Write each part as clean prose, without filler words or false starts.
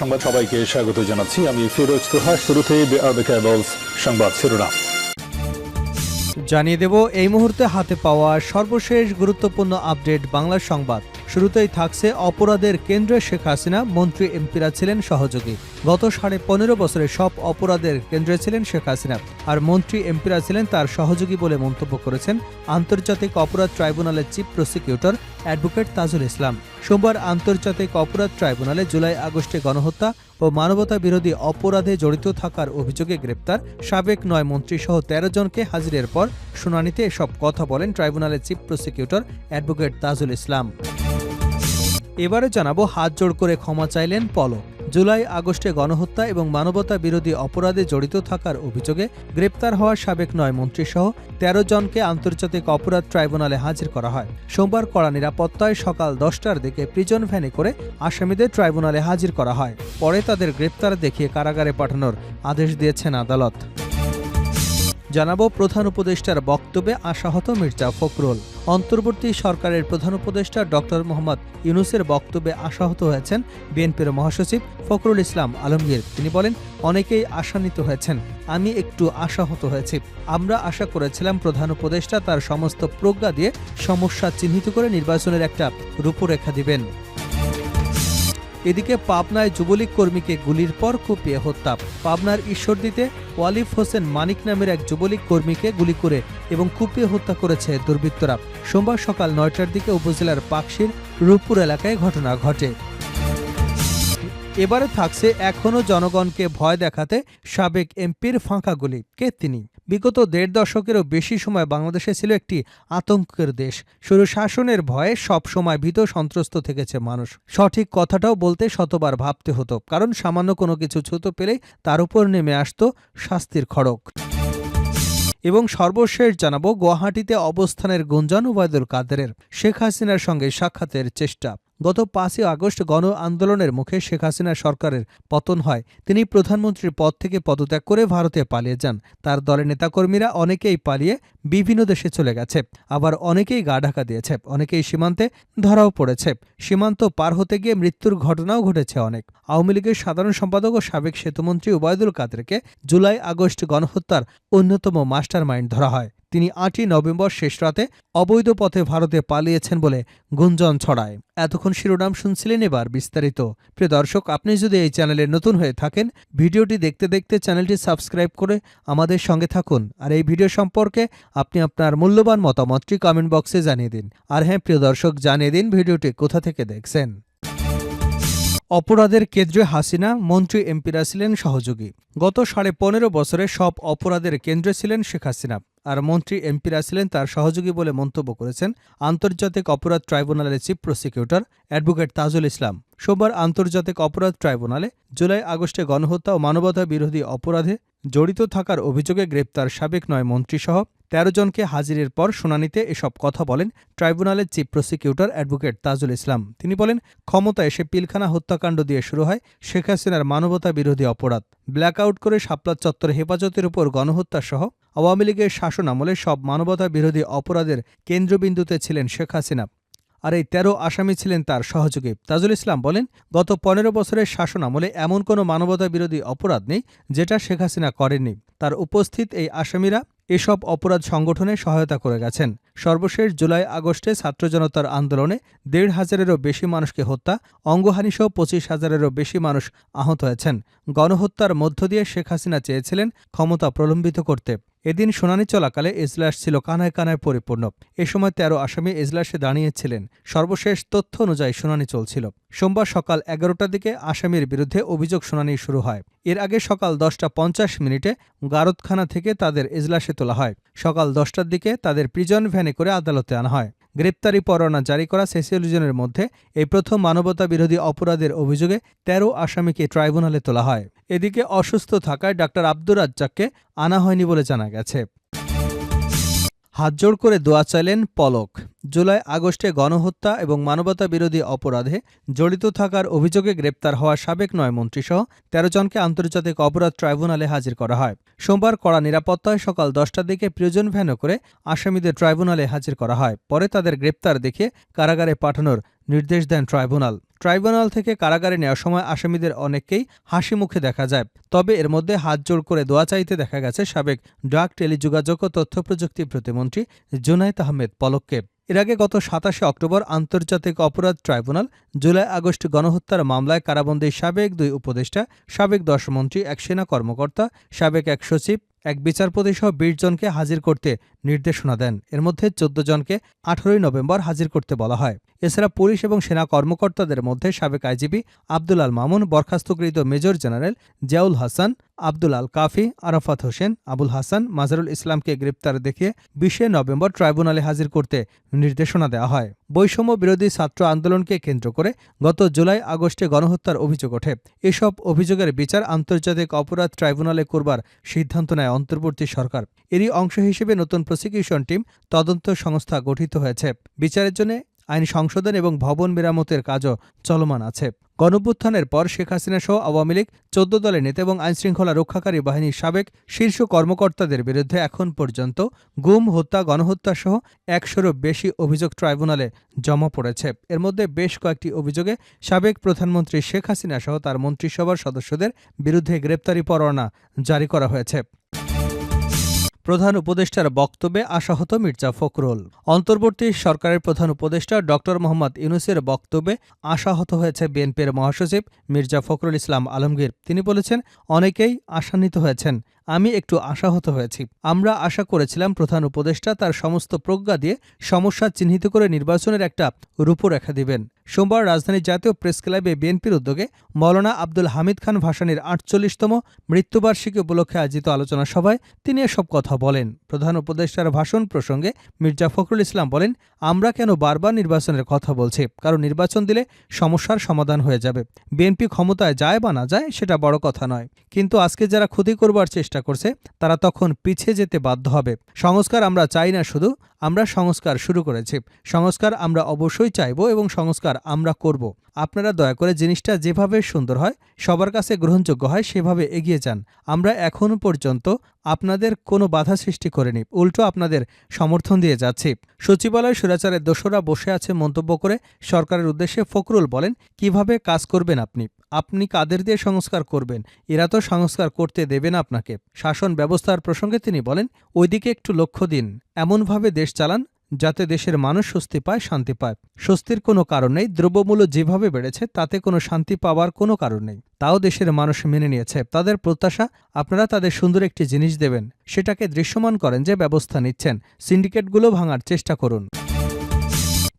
সংবাদ সবাইকে স্বাগত জানাচ্ছি। আমি ফিরোজ তোহা। শুরুতেই সংবাদ শিরোনাম জানিয়ে দেব এই মুহূর্তে হাতে পাওয়া সর্বশেষ গুরুত্বপূর্ণ আপডেট বাংলা সংবাদ। শুরুতেই থাকছে অপরাধের কেন্দ্রে শেখ হাসিনা, মন্ত্রী এমপিরা ছিলেন সহযোগী। গত 15.5 বছরে সব অপরাধের কেন্দ্রে ছিলেন শেখ হাসিনা, আর মন্ত্রী এমপিরা ছিলেন তার সহযোগী বলে মন্তব্য করেছেন আন্তর্জাতিক অপরাধ ট্রাইব্যুনালের chief prosecutor advocate Tajul Islam. সোমবার আন্তর্জাতিক অপরাধ ট্রাইব্যুনালে জুলাই আগস্টে গণহত্যা ও মানবতা বিরোধী অপরাধে জড়িত থাকার অভিযোগে গ্রেপ্তার সাবেক 9 মন্ত্রীসহ 13 জনকে হাজিরের পর শুনানিতে এসব কথা বলেন ট্রাইব্যুনালের chief prosecutor advocate Tajul Islam. এবারে জানাবো, হাত জোড় করে ক্ষমা চাইলেন পলক। জুলাই আগস্টে গণহত্যা এবং মানবতা বিরোধী অপরাধে জড়িত থাকার অভিযোগে গ্রেপ্তার হওয়া সাবেক 9 মন্ত্রীসহ 13 জনকে আন্তর্জাতিক অপরাধ ট্রাইব্যুনালে হাজির করা হয়। সোমবার কড়া নিরাপত্তায় সকাল 10টার দিকে প্রিজন ভ্যানে করে আসামিদের ট্রাইব্যুনালে হাজির করা হয়। পরে তাদের গ্রেপ্তার দেখিয়ে কারাগারে পাঠানোর আদেশ দিয়েছেন আদালত। জানাবো, প্রধান উপদেষ্টার বক্তব্যে আশাহত মির্জা ফখরুল। অন্তর্বর্তী সরকারের প্রধান উপদেষ্টা ডক্টর মোহাম্মদ ইউনূসের বক্তব্যে আশাহত হয়েছেন বিএনপির মহাসচিব ফখরুল ইসলাম আলমগীর। তিনি বলেন, অনেকেই আশান্বিত হয়েছেন, আমি একটু আশাহত হয়েছি। আমরা আশা করেছিলাম প্রধান উপদেষ্টা তার সমস্ত প্রজ্ঞা দিয়ে সমস্যা চিহ্নিত করে নির্বাচনের একটা রূপরেখা দিবেন। এদিকে পাবনায় যুবলীগ কর্মীকে গুলির পর কুপিয়ে হত্যা। পাবনার ঈশ্বরদীতে ওয়ালিফ হোসেন মানিক নামের এক যুবলীগ কর্মীকে গুলি করে এবং কুপিয়ে হত্যা করেছে দুর্বৃত্তরা। সোমবার সকাল 9টার দিকে উপজেলার পাকশির রূপপুর এলাকায় ঘটনা ঘটে। এবারে থাকছে, এখনও জনগণকে ভয় দেখাতে সাবেক এমপির ফাঁকা গুলি। কে তিনি? বিগত 1.5 দশকেরও বেশি সময় বাংলাদেশে ছিল একটি আতঙ্কের দেশ। শুরু শাসনের ভয়ে সব সময় ভীত সন্ত্রস্ত থেকেছে মানুষ। সঠিক কথাটাও বলতে শতবার ভাবতে হতো, কারণ সামান্য কোনো কিছু ছুতো পেলেই তার উপর নেমে আসতো শাস্তির খড়গ। এবং সর্বশেষ জানাবো, গুয়াহাটিতে অবস্থানের গুঞ্জন ওবায়দুল কাদেরের। শেখ হাসিনার সঙ্গে সাক্ষাতের চেষ্টা। গত 5 আগস্ট গণ আন্দোলনের মুখে শেখ হাসিনা সরকারের পতন হয়। তিনি প্রধানমন্ত্রীর পদ থেকে পদত্যাগ করে ভারতে পালিয়ে যান। তার দলের নেতাকর্মীরা অনেকেই পালিয়ে বিভিন্ন দেশে চলে গেছে, আবার অনেকেই গা ঢাকা দিয়েছে, অনেকেই সীমান্তে ধরাও পড়েছে। সীমান্ত পার হতে গিয়ে মৃত্যুর ঘটনাও ঘটেছে অনেক। আওয়ামী লীগের সাধারণ সম্পাদক ও সাবেক সেতুমন্ত্রী ওবায়দুল কাদেরকে জুলাই আগস্ট গণহত্যার অন্যতম মাস্টারমাইন্ড ধরা হয়। তিনি 8ই নভেম্বর শেষ রাতে অবৈধ পথে ভারতে পালিয়েছেন বলে গুঞ্জন ছড়ায়। এতক্ষণ শিরোনাম শুনছিলেন, এবার বিস্তারিত। প্রিয় দর্শক, আপনি যদি এই চ্যানেলে নতুন হয়ে থাকেন, ভিডিওটি দেখতে দেখতে চ্যানেলটি সাবস্ক্রাইব করে আমাদের সঙ্গে থাকুন। আর এই ভিডিও সম্পর্কে আপনি আপনার মূল্যবান মতামতটি কমেন্ট বক্সে জানিয়ে দিন। আর হ্যাঁ প্রিয় দর্শক, জানিয়ে দিন ভিডিওটি কোথা থেকে দেখছেন। অপরাধের কেন্দ্রে হাসিনা, মন্ত্রী এমপিরা ছিলেন সহযোগী। গত 15.5 বছরে সব অপরাধের কেন্দ্রে ছিলেন শেখ হাসিনা, আর মন্ত্রী এমপিরা ছিলেন তার সহযোগী বলে মন্তব্য করেছেন আন্তর্জাতিক অপরাধ ট্রাইব্যুনালের chief prosecutor advocate Tajul Islam. সোমবার আন্তর্জাতিক অপরাধ ট্রাইব্যুনালে জুলাই আগস্টে গণহত্যা ও মানবতা বিরোধী অপরাধে জড়িত থাকার অভিযোগে গ্রেপ্তার সাবেক 9 মন্ত্রীসহ 13 জনকে হাজিরের পর শুনানিতে এসব কথা বলেন ট্রাইব্যুনালের chief prosecutor advocate Tajul Islam. তিনি বলেন, ক্ষমতা এসে পিলখানা হত্যাকাণ্ড দিয়ে শুরু হয় শেখ হাসিনার মানবতা বিরোধী অপরাধ। ব্ল্যাকআউট করে শাপলা চত্বর হেফাজতের উপর গণহত্যা সহ আওয়ামী লীগের শাসন আমলে সব মানবতা বিরোধী অপরাধের কেন্দ্রবিন্দুতে ছিলেন শেখ হাসিনা, আর এই 13 আসামি ছিলেন তার সহযোগী। তাজুল ইসলাম বলেন, গত 15 বছরের শাসন আমলে এমন কোনো মানবতা বিরোধী অপরাধ নেই যেটা শেখ হাসিনা করেননি। তার উপস্থিত এই আসামিরা এসব অপরাধ সংগঠনে সহায়তা করে গেছেন। সর্বশেষ জুলাই আগস্টে ছাত্র জনতার আন্দোলনে 1,500-এরও বেশি মানুষকে হত্যা, অঙ্গহানিসহ 25,000-এরও বেশি মানুষ আহত হয়েছেন। গণহত্যার মধ্য দিয়ে শেখ হাসিনা চেয়েছিলেন ক্ষমতা প্রলম্বিত করতে। এদিন শুনানি চলাকালে এজলাস ছিল কানায় কানায় পরিপূর্ণ। এ সময় 13 আসামি এজলাসে দাঁড়িয়েছিলেন। সর্বশেষ তথ্য অনুযায়ী শুনানি চলছিল। সোমবার সকাল 11টার দিকে আসামির বিরুদ্ধে অভিযোগ শুনানি শুরু হয়। এর আগে সকাল 10:50 গারদখানা থেকে তাদের এজলাসে তোলা হয়। সকাল 10টার দিকে তাদের প্রিজন ভ্যানে করে আদালতে আনা হয়। গ্রেপ্তারি পরোয়ানা জারি করা 46 জনের মধ্যে এই প্রথম মানবতা বিরোধী অপরাধের অভিযোগে 13 আসামিকে ট্রাইব্যুনালে তোলা হয়। এদিকে অসুস্থ থাকায় ডাক্তার আব্দুর রাজ্জাককে আনা হয়নি বলে জানা গেছে। হাতজোড় করে দোয়া চাইলেন পলক। জুলাই আগস্টে গণহত্যা এবং মানবতা বিরোধী অপরাধে জড়িত থাকার অভিযোগে গ্রেপ্তার হওয়া সাবেক 9 মন্ত্রীসহ 13 জনকে আন্তর্জাতিক অপরাধ ট্রাইব্যুনালে হাজির করা হয়। সোমবার কড়া নিরাপত্তায় সকাল 10টার দিকে প্রিজন ভ্যানে করে আসামিদের ট্রাইব্যুনালে হাজির করা হয়। পরে তাদের গ্রেপ্তার দেখিয়ে কারাগারে পাঠানোর নির্দেশ দেন ট্রাইব্যুনাল। ট্রাইব্যুনাল থেকে কারাগারে নেওয়ার সময় আসামিদের অনেককেই হাসি মুখে দেখা যায়, তবে এর মধ্যে হাত জোড় করে দোয়া চাইতে দেখা গেছে সাবেক ডাক, টেলিযোগাযোগ ও তথ্য প্রযুক্তি প্রতিমন্ত্রী জুনায়েদ আহমেদ পলককে। এর আগে গত ২৭ অক্টোবর আন্তর্জাতিক অপরাধ ট্রাইব্যুনাল জুলাই আগস্ট গণহত্যার মামলায় কারাবন্দী সাবেক ২ উপদেষ্টা, সাবেক ১০ মন্ত্রী, এক সেনা কর্মকর্তা, সাবেক এক সচিব, এক বিচারপতিসহ ২০ জনকে হাজির করতে নির্দেশনা দেন। এর মধ্যে ১৪ জনকে ১৮ নভেম্বর হাজির করতে বলা হয়। এছাড়া পুলিশ এবং সেনা কর্মকর্তাদের মধ্যে সাবেক IGP Abdul Al Mamun, বরখাস্তকৃত major general Ziaul Hasan, Abdul আল কাফি, আরাফাত হোসেন, আবুল হাসান, মাজহারুল ইসলামকে গ্রেপ্তার দেখিয়ে ২০ নভেম্বর ট্রাইব্যুনালে হাজির করতে নির্দেশনা দেওয়া হয়। বৈষম্য বিরোধী ছাত্র আন্দোলনকে কেন্দ্র করে গত জুলাই আগস্টে গণহত্যার অভিযোগ ওঠে। এসব অভিযোগের বিচার আন্তর্জাতিক অপরাধ ট্রাইব্যুনালে করবার সিদ্ধান্ত নেয় অন্তর্বর্তী সরকার। এরই অংশ হিসেবে নতুন প্রসিকিউশন টিম তদন্ত সংস্থা গঠিত হয়েছে। বিচারের জন্য আইন সংশোধন এবং ভবন মেরামতের কাজও চলমান আছে। গণঅভ্যুত্থানের পর শেখ হাসিনা সহ আওয়ামী লীগ ১৪ দলের নেতা এবং আইনশৃঙ্খলা রক্ষাকারী বাহিনীর সাবেক শীর্ষ কর্মকর্তাদের বিরুদ্ধে এখন পর্যন্ত গুম, হত্যা, গণহত্যা সহ ১০০রও বেশি অভিযোগ ট্রাইব্যুনালে জমা পড়েছে। এর মধ্যে বেশ কয়েকটি অভিযোগে সাবেক প্রধানমন্ত্রী শেখ হাসিনা সহ তার মন্ত্রিসভার সদস্যদের বিরুদ্ধে গ্রেপ্তারি পরোয়ানা জারি করা হয়েছে। প্রধান উপদেষ্টার বক্তব্যে আশাহত মির্জা ফখরুল। অন্তর্বর্তী সরকারের প্রধান উপদেষ্টা ড মোহাম্মদ ইউনূসের বক্তব্যে আশাহত হয়েছে বিএনপির মহাসচিব মির্জা ফখরুল ইসলাম আলমগীর। তিনি বলেছেন, অনেকেই আশান্বিত হয়েছেন, আমি একটু আশাহত হয়েছি। আমরা আশা করেছিলাম প্রধান উপদেষ্টা তার সমস্ত প্রজ্ঞা দিয়ে সমস্যা চিহ্নিত করে নির্বাচনের একটা রূপরেখা দিবেন। সোমবার রাজধানীর জাতীয় প্রেস ক্লাবে বিএনপির উদ্যোগে মওলানা আব্দুল হামিদ খান ভাসানীর ৪৮তম মৃত্যুবার্ষিকী উপলক্ষে আয়োজিত আলোচনা সভায় তিনি এসব কথা বলেন। প্রধান উপদেষ্টার ভাষণ প্রসঙ্গে মির্জা ফখরুল ইসলাম বলেন, আমরা কেন বারবার নির্বাচনের কথা বলছি? কারণ নির্বাচন দিলে সমস্যার সমাধান হয়ে যাবে। বিএনপি ক্ষমতায় যায় বা না যায় সেটা বড় কথা নয়, কিন্তু আজকে যারা ক্ষতি করবার চেষ্টা করছে তারা তখন পিছিয়ে যেতে বাধ্য হবে। সংস্কার আমরা চাই না, শুধু আমরা সংস্কার শুরু করেছি। সংস্কার আমরা অবশ্যই চাইব এবং সংস্কার আমরা করব। আপনারা দয়া করে জিনিসটা যেভাবে সুন্দর হয়, সবার কাছে গ্রহণযোগ্য হয়, সেভাবে এগিয়ে যান। আমরা এখন পর্যন্ত আপনাদের কোনো বাধা সৃষ্টি করিনি, উল্টো আপনাদের সমর্থন দিয়ে যাচ্ছি। সচিবালয় স্বৈরাচারের দোসররা বসে আছে মন্তব্য করে সরকারের উদ্দেশ্যে ফখরুল বলেন, কিভাবে কাজ করবেন আপনি? আপনি কাদের দিয়ে সংস্কার করবেন? এরা তো সংস্কার করতে দেবে না আপনাকে। শাসন ব্যবস্থার প্রসঙ্গে তিনি বলেন, ওইদিকে একটু লক্ষ্য দিন, এমনভাবে দেশ চালান যাতে দেশের মানুষ স্বস্তি পায়, শান্তি পায়। স্বস্তির কোনো কারণ নেই, দ্রব্যমূল্য যেভাবে বেড়েছে তাতে কোনো শান্তি পাওয়ার কোনো কারণ নেই, তাও দেশের মানুষ মেনে নিয়েছে। তাদের প্রত্যাশা আপনারা তাদের সুন্দর একটি জিনিস দেবেন, সেটাকে দৃশ্যমান করেন যে ব্যবস্থা নিচ্ছেন। সিন্ডিকেটগুলো ভাঙার চেষ্টা করুন।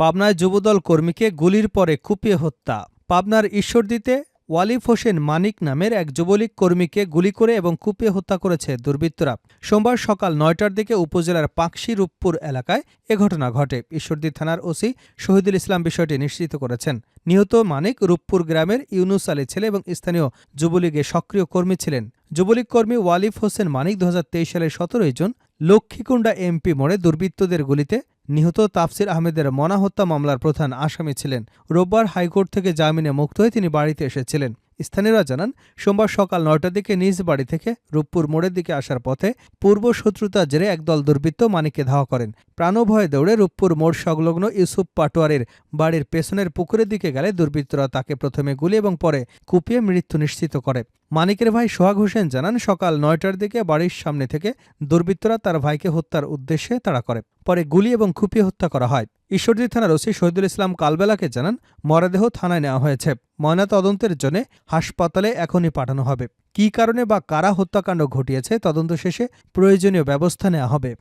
পাবনায় যুবদল কর্মীকে গুলির পরে কুপিয়ে হত্যা। পাবনার ঈশ্বরদীতে ওয়ালিফ হোসেন মানিক নামের এক যুবলীগ কর্মীকে গুলি করে এবং কুপিয়ে হত্যা করেছে দুর্বৃত্তরা। সোমবার সকাল ৯টার দিকে উপজেলার পাকশি রূপপুর এলাকায় এ ঘটনা ঘটে। ঈশ্বরদী থানার ওসি শহীদুল ইসলাম বিষয়টি নিশ্চিত করেছেন। নিহত মানিক রূপপুর গ্রামের ইউনুস আলী ছেলে এবং স্থানীয় যুবলীগের সক্রিয় কর্মী ছিলেন। যুবলীগ কর্মী ওয়ালিফ হোসেন মানিক ২০২৩ সালের ১৭ জুন লক্ষ্মীকুণ্ডা এমপি মোড়ে দুর্বৃত্তদের গুলিতে নিহত তাফসির আহমেদের মনা হত্যা মামলার প্রধান আসামি ছিলেন। রোববার হাইকোর্ট থেকে জামিনে মুক্ত হয়ে তিনি বাড়িতে এসেছিলেন। স্থানীয়রা জানান, সোমবার সকাল ৯টার দিকে নিজ বাড়ি থেকে রূপপুর মোড়ের দিকে আসার পথে পূর্ব শত্রুতার জেরে একদল দুর্বৃত্ত মানিককে ধাওয়া করেন। প্রাণভয়ে দৌড়ে রূপপুর মোড় সংলগ্ন ইউসুফ পাটোয়ারের বাড়ির পেছনের পুকুরের দিকে গেলে দুর্বৃত্তরা তাকে প্রথমে গুলি এবং পরে কুপিয়ে মৃত্যু নিশ্চিত করে। মানিকের ভাই সোহাগ হোসেন জানান, সকাল ৯টার দিকে বাড়ির সামনে থেকে দুর্বৃত্তরা তার ভাইকে হত্যার উদ্দেশ্যে তাড়া করে, পরে গুলি এবং কুপিয়ে হত্যা করা হয়। ঈশ্বরদী থানার ওসি শহীদুল ইসলাম কালবেলাকে জানান, মরদেহ থানায় নেওয়া হয়েছে। ময়নাতদন্তের জন্য হাসপাতালে এখনই পাঠানো হবে। কী কারণে বা কারা হত্যাকাণ্ড ঘটিয়েছে তদন্ত শেষে প্রয়োজনীয় ব্যবস্থা নেওয়া হবে।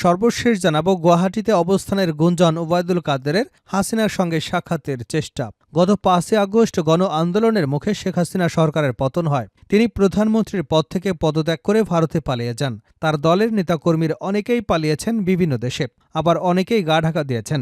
সর্বশেষ জানাবো, গুয়াহাটিতে অবস্থানের গুঞ্জন ওবায়দুল কাদেরের হাসিনার সঙ্গে সাক্ষাতের চেষ্টা। গত ৫ আগস্ট গণ আন্দোলনের মুখে শেখ হাসিনা সরকারের পতন হয়। তিনি প্রধানমন্ত্রীর পদ থেকে পদত্যাগ করে ভারতে পালিয়ে যান। তার দলের নেতাকর্মীর অনেকেই পালিয়েছেন বিভিন্ন দেশে, আবার অনেকেই গা ঢাকা দিয়েছেন।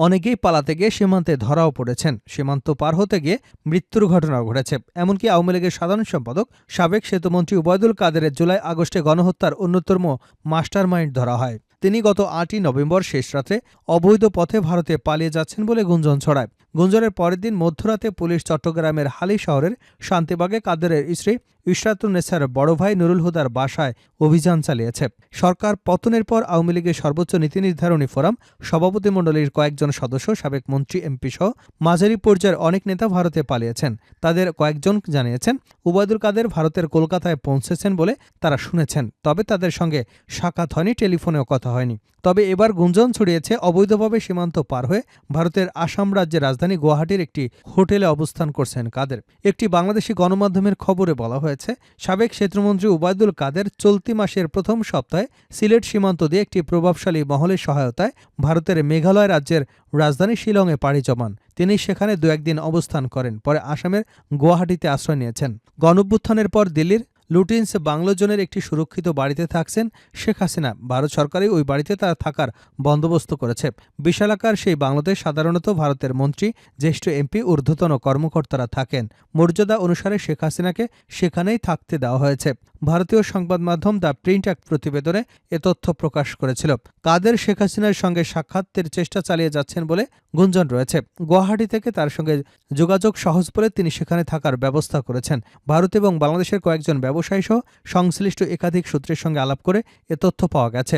অনেকেই পালাতে গিয়ে সীমান্তে ধরাও পড়েছেন। সীমান্ত পার হতে গিয়ে মৃত্যুর ঘটনাও ঘটেছে। এমনকি আওয়ামী লীগের সাধারণ সম্পাদক সাবেক সেতুমন্ত্রী ওবায়দুল কাদেরের জুলাই আগস্টে গণহত্যার অন্যতম মাস্টারমাইন্ড ধরা হয়। তিনি গত ৮ই নভেম্বর শেষ রাতে অবৈধ পথে ভারতে পালিয়ে যাচ্ছেন বলে গুঞ্জন ছড়ায়। গুঞ্জনের পরের দিন মধ্যরাতে পুলিশ চট্টগ্রামের হালি শহরের শান্তিবাগে কাদেরের স্ত্রী ইশরাতুন্নেছার বড় ভাই নুরুল হুদার বাসায় অভিযান চালিয়েছে। সরকার পতনের পর আওয়ামী লীগের সর্বোচ্চ নীতি নির্ধারণী ফোরাম সভাপতিমণ্ডলীর কয়েকজন সদস্য, সাবেক মন্ত্রী, এমপি সহ মাঝারি পর্যায়ের অনেক নেতা ভারতে পালিয়েছেন। তাদের কয়েকজন জানিয়েছেন ওবায়দুল কাদের ভারতের কলকাতায় পৌঁছেছেন বলে তারা শুনেছেন, তবে তাদের সঙ্গে সাক্ষাৎ হয়নি, টেলিফোনেও কথা হয়নি। তবে এবার গুঞ্জন ছড়িয়েছে অবৈধভাবে সীমান্ত পার হয়ে ভারতের আসাম রাজ্যের রাজধানী গুয়াহাটির একটি হোটেলে অবস্থান করছেন কাদের। একটি বাংলাদেশি গণমাধ্যমের খবরে বলা হয়েছে, সাবেক সেতুমন্ত্রী ওবায়দুল কাদের চলতি মাসের প্রথম সপ্তাহে সিলেট সীমান্ত দিয়ে একটি প্রভাবশালী মহলের সহায়তায় ভারতের মেঘালয় রাজ্যের রাজধানী শিলংয়ে পাড়ি জমান। তিনি সেখানে দু একদিন অবস্থান করেন, পরে আসামের গুয়াহাটিতে আশ্রয় নিয়েছেন। গণঅভ্যুত্থানের পর দিল্লির লুটিন্স বাংলোজনের একটি সুরক্ষিত বাড়িতে থাকছেন শেখ হাসিনা। ভারত সরকারই ওই বাড়িতে তার থাকার বন্দোবস্ত করেছে। বিশালাকার সেই বাংলোতে সাধারণত ভারতের মন্ত্রী, জ্যেষ্ঠ এমপি, ঊর্ধ্বতন কর্মকর্তারা থাকেন। মর্যাদা অনুসারে শেখ হাসিনাকে সেখানেই থাকতে দেওয়া হয়েছে। ভারতীয় সংবাদ মাধ্যম দ্য প্রিন্ট এক প্রতিবেদনে এ তথ্য প্রকাশ করেছিল। কাদের শেখ হাসিনার সঙ্গে সাক্ষাতের চেষ্টা চালিয়ে যাচ্ছেন বলে গুঞ্জন রয়েছে। গুয়াহাটি থেকে তার সঙ্গে যোগাযোগ সহজ বলে তিনি সেখানে থাকার ব্যবস্থা করেছেন। ভারত এবং বাংলাদেশের কয়েকজন ব্যবসায়ী সহ সংশ্লিষ্ট একাধিক সূত্রের সঙ্গে আলাপ করে এ তথ্য পাওয়া গেছে।